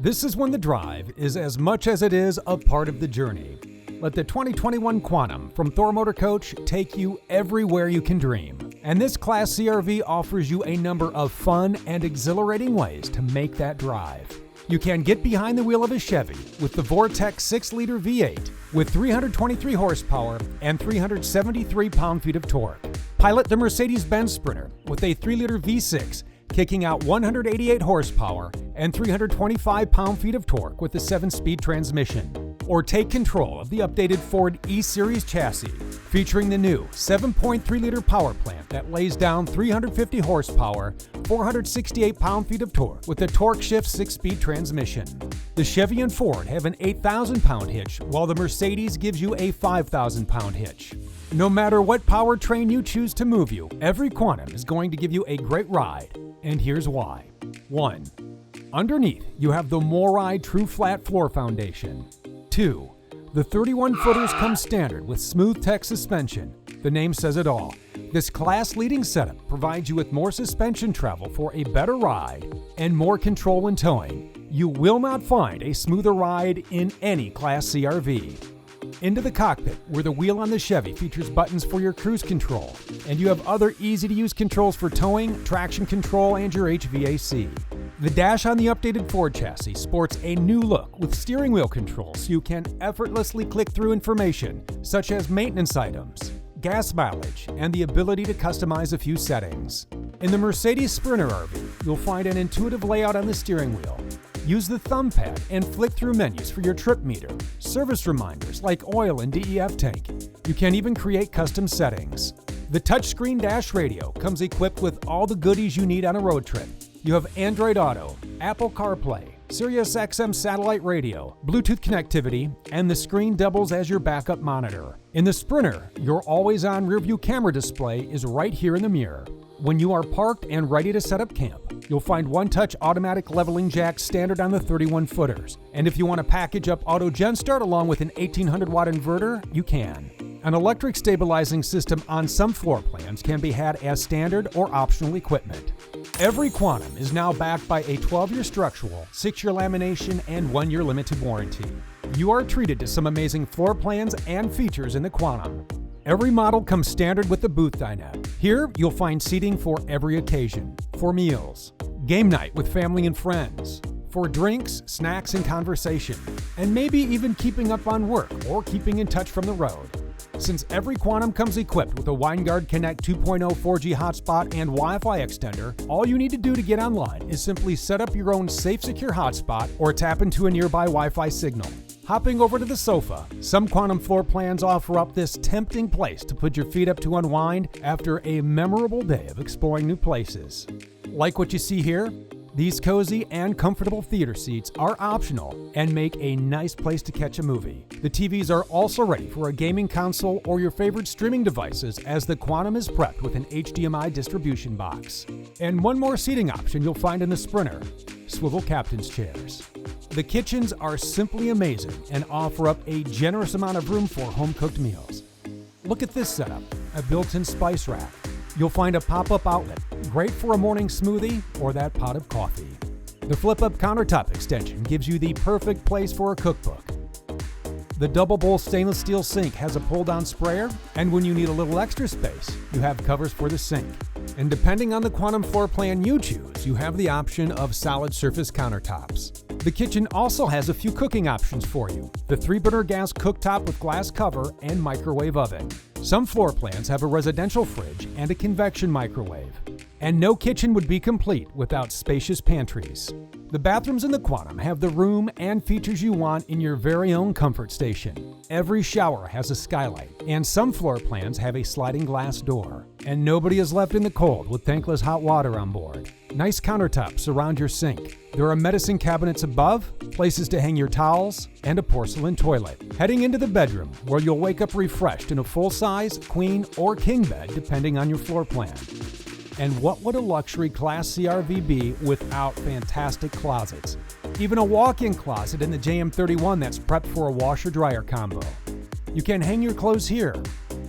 This is when the drive is as much as it is a part of the journey. Let the 2021 Quantum from Thor Motor Coach take you everywhere you can dream. And this Class CRV offers you a number of fun and exhilarating ways to make that drive. You can get behind the wheel of a Chevy with the Vortex 6-liter V8 with 323 horsepower and 373 pound-feet of torque. Pilot the Mercedes-Benz Sprinter with a 3-liter V6 kicking out 188 horsepower and 325 pound-feet of torque with a 7-speed transmission. Or take control of the updated Ford E-Series chassis featuring the new 7.3-liter power plant that lays down 350 horsepower, 468 pound-feet of torque with a torque shift 6-speed transmission. The Chevy and Ford have an 8,000-pound hitch, while the Mercedes gives you a 5,000-pound hitch. No matter what powertrain you choose to move you, every Quantum is going to give you a great ride, and here's why. 1. Underneath, you have the MORI True Flat Floor Foundation. 2. The 31-footers come standard with smooth tech suspension. The name says it all. This class-leading setup provides you with more suspension travel for a better ride and more control when towing. You will not find a smoother ride in any Class CRV. Into the cockpit, where the wheel on the Chevy features buttons for your cruise control, and you have other easy-to-use controls for towing, traction control, and your HVAC. The dash on the updated Ford chassis sports a new look with steering wheel controls so you can effortlessly click through information such as maintenance items, gas mileage, and the ability to customize a few settings. In the Mercedes Sprinter RV, you'll find an intuitive layout on the steering wheel. Use the thumb pad and flick through menus for your trip meter, service reminders like oil and DEF tank. You can even create custom settings. The touchscreen dash radio comes equipped with all the goodies you need on a road trip. You have Android Auto, Apple CarPlay, Sirius XM satellite radio, Bluetooth connectivity, and the screen doubles as your backup monitor. In the Sprinter, your always-on rearview camera display is right here in the mirror. When you are parked and ready to set up camp, you'll find one-touch automatic leveling jack standard on the 31-footers. And if you want to package up auto gen start along with an 1800-watt inverter, you can. An electric stabilizing system on some floor plans can be had as standard or optional equipment. Every Quantum is now backed by a 12-year structural, 6-year lamination, and 1-year limited warranty. You are treated to some amazing floor plans and features in the Quantum. Every model comes standard with the booth dinette. Here, you'll find seating for every occasion, for meals, game night with family and friends, for drinks, snacks, and conversation, and maybe even keeping up on work or keeping in touch from the road. Since every Quantum comes equipped with a WineGuard Connect 2.0 4G hotspot and Wi-Fi extender, all you need to do to get online is simply set up your own safe, secure hotspot or tap into a nearby Wi-Fi signal. Hopping over to the sofa, some Quantum floor plans offer up this tempting place to put your feet up to unwind after a memorable day of exploring new places. Like what you see here? These cozy and comfortable theater seats are optional and make a nice place to catch a movie. The TVs are also ready for a gaming console or your favorite streaming devices, as the Quantum is prepped with an HDMI distribution box. And one more seating option you'll find in the Sprinter: swivel captain's chairs. The kitchens are simply amazing and offer up a generous amount of room for home-cooked meals. Look at this setup, a built-in spice rack. You'll find a pop-up outlet, great for a morning smoothie or that pot of coffee. The flip-up countertop extension gives you the perfect place for a cookbook. The double bowl stainless steel sink has a pull-down sprayer, and when you need a little extra space, you have covers for the sink. And depending on the Quantum floor plan you choose, you have the option of solid surface countertops. The kitchen also has a few cooking options for you: the 3-burner gas cooktop with glass cover and microwave oven. Some floor plans have a residential fridge and a convection microwave. And no kitchen would be complete without spacious pantries. The bathrooms in the Quantum have the room and features you want in your very own comfort station. Every shower has a skylight, and some floor plans have a sliding glass door. And nobody is left in the cold with tankless hot water on board. Nice countertops surround your sink. There are medicine cabinets above, places to hang your towels, and a porcelain toilet. Heading into the bedroom, where you'll wake up refreshed in a full-size, queen, or king bed, depending on your floor plan. And what would a luxury Class CRV be without fantastic closets? Even a walk-in closet in the JM31 that's prepped for a washer-dryer combo. You can hang your clothes here.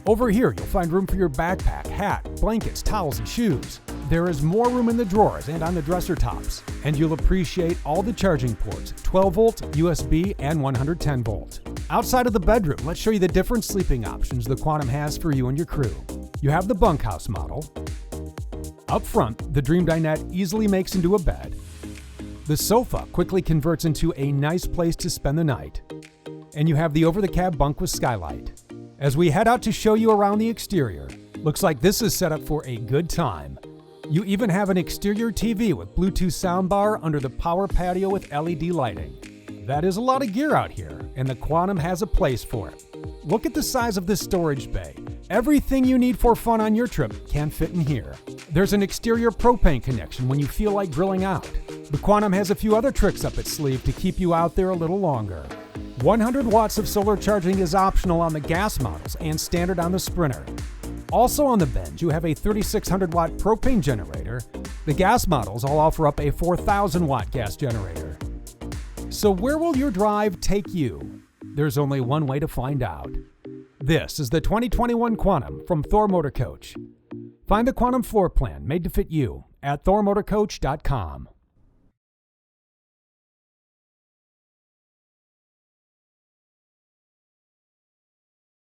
Over here, you'll find room for your backpack, hat, blankets, towels, and shoes. there is more room in the drawers and on the dresser tops, and you'll appreciate all the charging ports, 12-volt, USB, and 110-volt. Outside of the bedroom, let's show you the different sleeping options the Quantum has for you and your crew. You have the bunkhouse model. Up front, the Dream Dinette easily makes into a bed. The sofa quickly converts into a nice place to spend the night. And you have the over-the-cab bunk with skylight. As we head out to show you around the exterior, looks like this is set up for a good time. You even have an exterior TV with Bluetooth soundbar under the power patio with LED lighting. That is a lot of gear out here, and the Quantum has a place for it. Look at the size of this storage bay. Everything you need for fun on your trip can fit in here. There's an exterior propane connection when you feel like grilling out. The Quantum has a few other tricks up its sleeve to keep you out there a little longer. 100 watts of solar charging is optional on the gas models and standard on the Sprinter. Also on the Benz, you have a 3600 watt propane generator. The gas models all offer up a 4000 watt gas generator. So where will your drive take you? There's only one way to find out. This is the 2021 Quantum from Thor Motor Coach. Find the Quantum floor plan made to fit you at thormotorcoach.com.